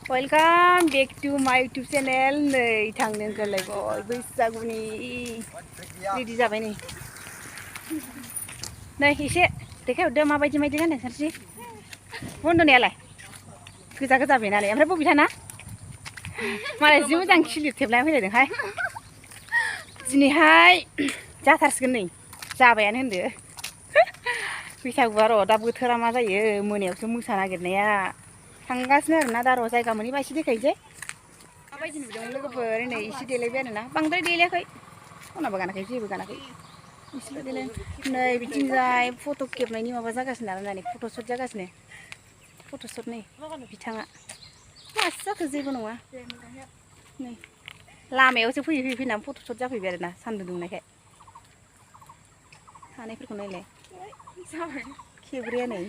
Welcome back to my YouTube channel. Nei थांदों गोलाय बैसागुनि ready जाबाय नै नै एसे देखायहरदो माबायदि गानदों सानस्रि बन्दनायालाय गोजा बेनालाय ओमफ्राय बबिथाना मालाय जि मोजां खिलिब थेबलाय फैलायदोंहाय दिनैहाय जाथारसिगोन नै जाबायानो होनदो बैसागुआ र' दा बोथोरा मा जायो मोनायावसो मोसा नागिरनाया थांगासिनो आरोना दा र' जायगा मोनैबा एसे देखायनोसै माबायदि नुदों लोगोफोर नै एसे देलायबाय आरोना बांद्राय देलायाखै खनाबो गानाखै जेबो गानाखै एसेल' देलाय नै बिथिंजाय फट' खेबनायनि माबा जागासिनो आरो नै फट' शुट जागासिनो फट' शुट नै बिथाङा मासि जाखो जेबो नङा नै लामायावसो फैयै फैनानै फट' शुट जाफैबाय आरोना सान्दुं दुंनायखाय थानायफोरखौ नायलाय खेब्रेया नै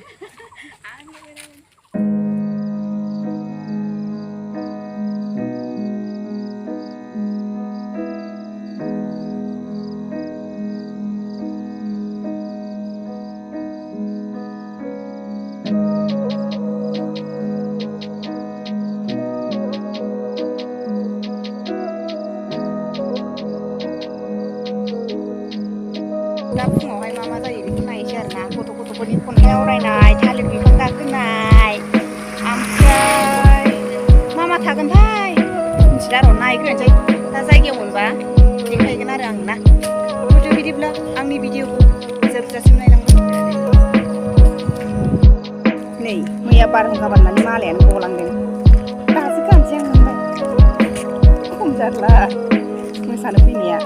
दा फुङावहाय मा जायो बेखौ नायनोसै आरोना गथ'फोरनि खन्थाइ आवरायनाय थालिर बिफां गाखोनाय ओमफ्राय मा थागोनथाय मिथिला र' नायग्रोनोसै दा जायगायाव मोनबा देखायगोन आरो आं ना बिदिब्ला आंनि भिडिअखौ जोबजासिम नायनांगौ नै मैया बारहुंखा बारनानै मालायानो गलांदों दासो गानसै आं मोनबाय खम जारला मोसानो फैनाया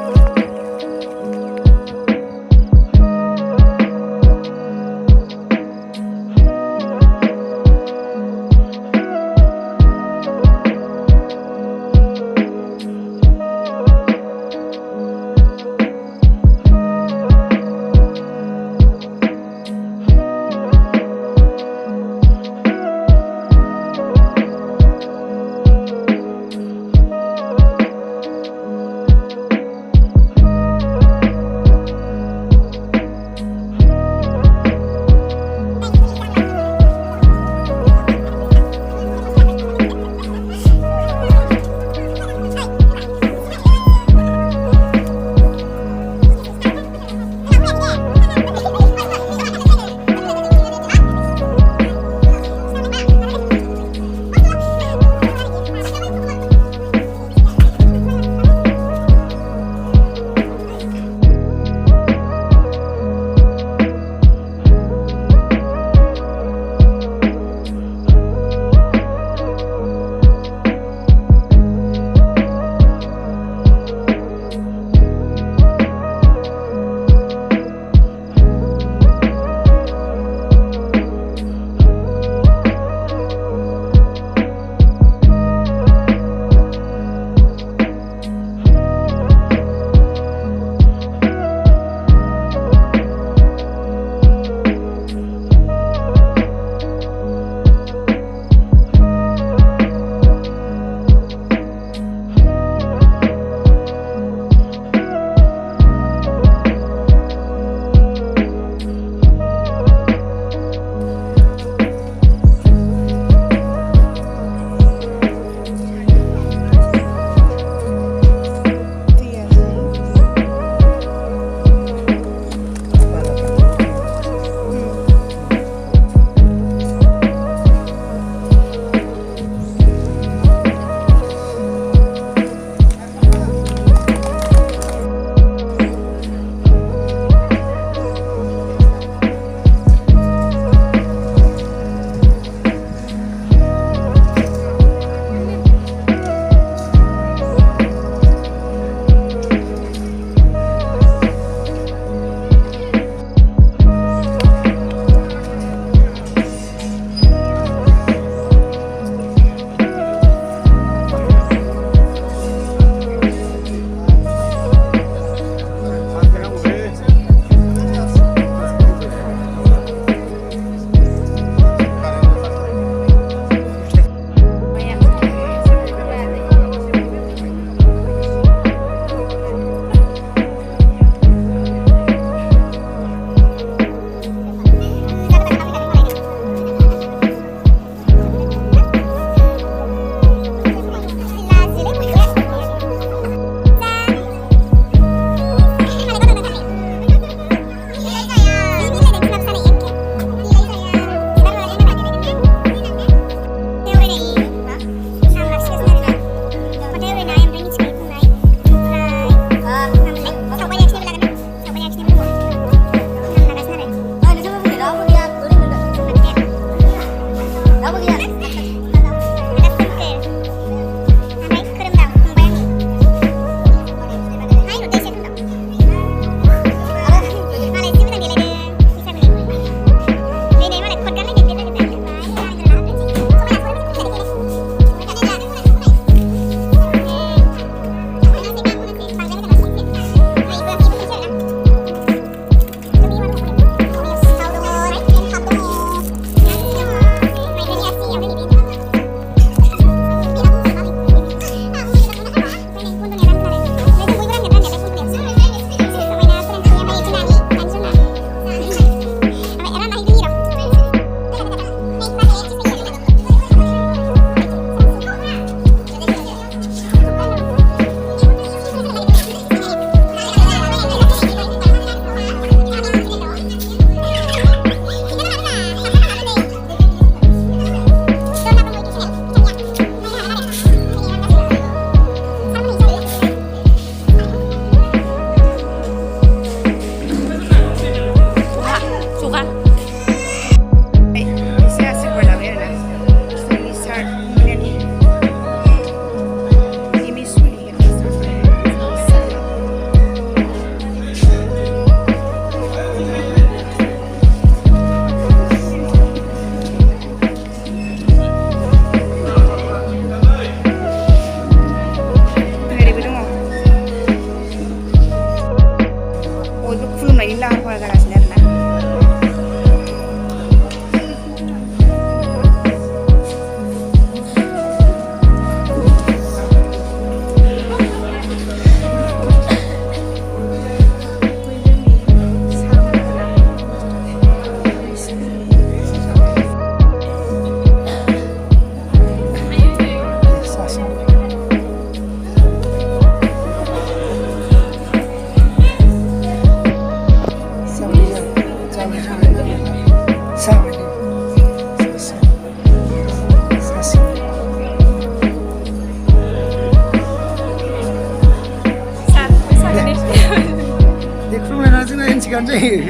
sigawan jayo.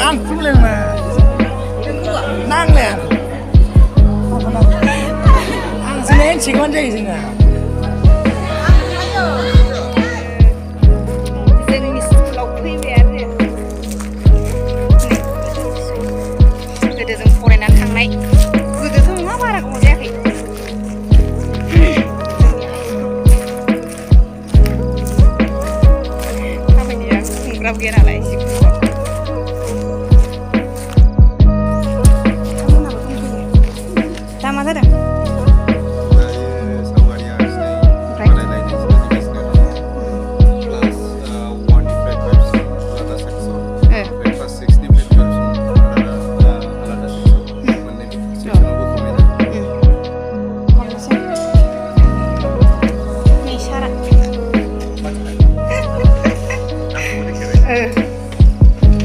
Ang problema nang le ang senen sigawan jayo sini. गोदो जों फरायनानै थांनाय गोदोथ' नङा बारा गोबाव जायाखै खामानिया खुंग्राबो गैया नालाय एसे दा मा जादों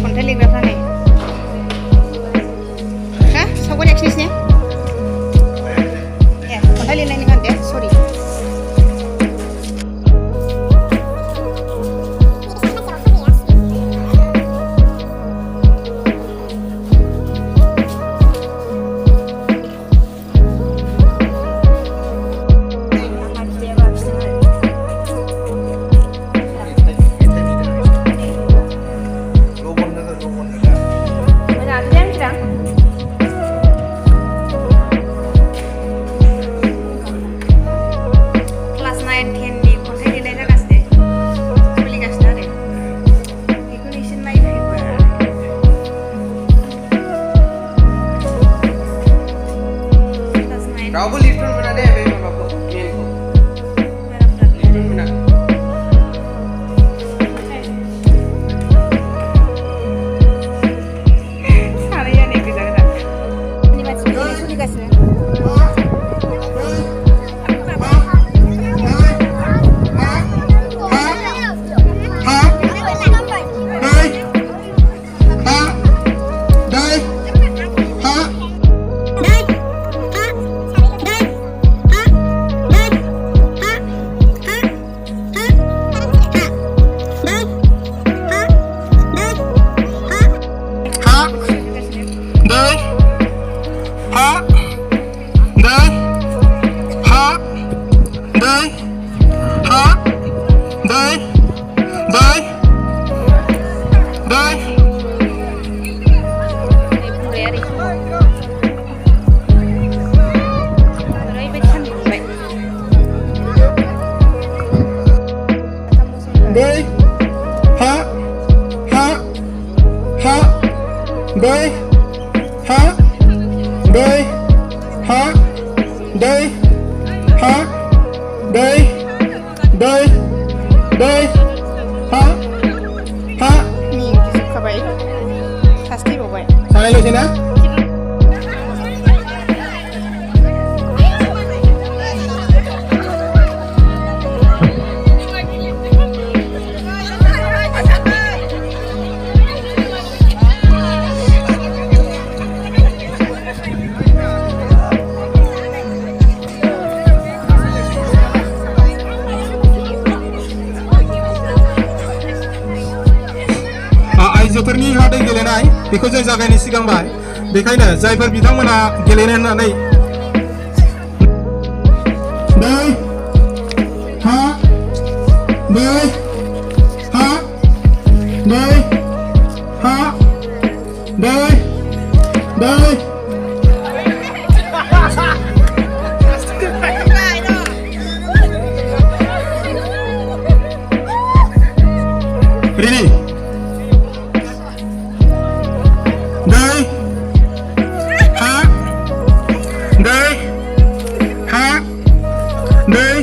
खन्थाइ लिरग्राफ्रा नै हा सावगारि आखिनोसै ने खन्थाइ लिरनायनि गान दे सरि रावबो लिरथ'नो मोना दे बे माबाखौ मेलखौ लिरथ'नो मोना सानैया नै गोजा गोजा नि मानसिफोरनि सोलिगासिनो Day, ha, ha, ha, day, ha, day, ha, day, ha, day, day, day, ha, ha. Ni जोबखाबाय सासे थैबावबाय सानायल'सै ना? आइजोफोरनि हादै गेलेनाय बेखौ जों जागायनो सिगांबाय बेखायनो जायफोर बिथांमोना गेलेनो होननानै दै हा दै हा दै हा दै दै Ready? Đây ha đây ha đây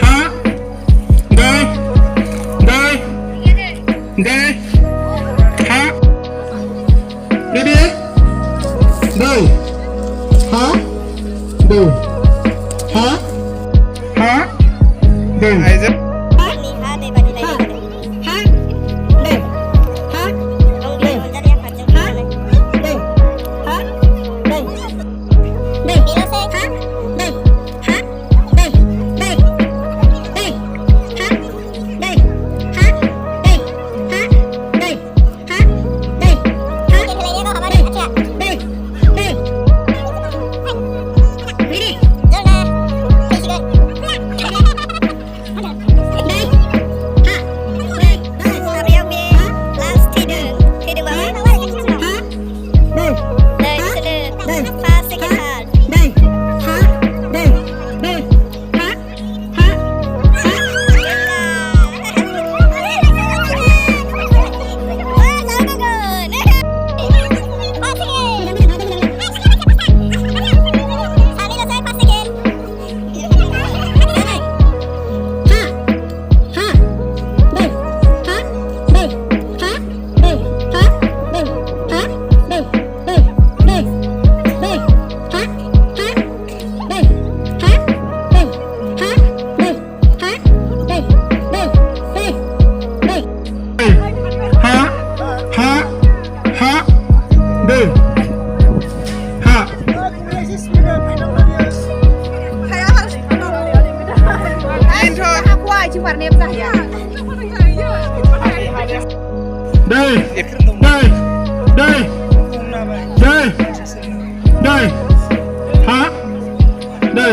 ha đây đây đây ha đi đi đây ha đây ha đây दै हा दै ha दै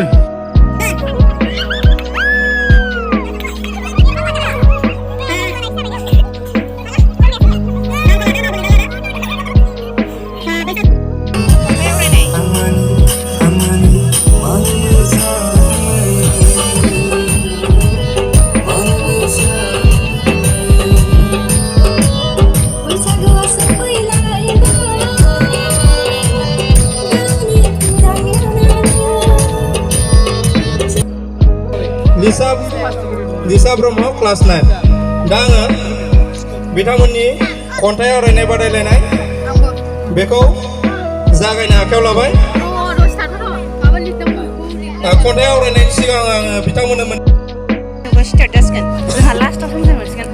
लिसा ब्रह्म क्लास 9 दा आङो बिथांमोननि खन्थाइ आवरायनाय बादायलायनाय बेखौ जागायनो आखायाव लाबाय खन्थाइ आवरायनायनि सिगां आङो बिथांमोननो स्टार्ट जासिगोन जोंहा लास्टआव मोनसिगोन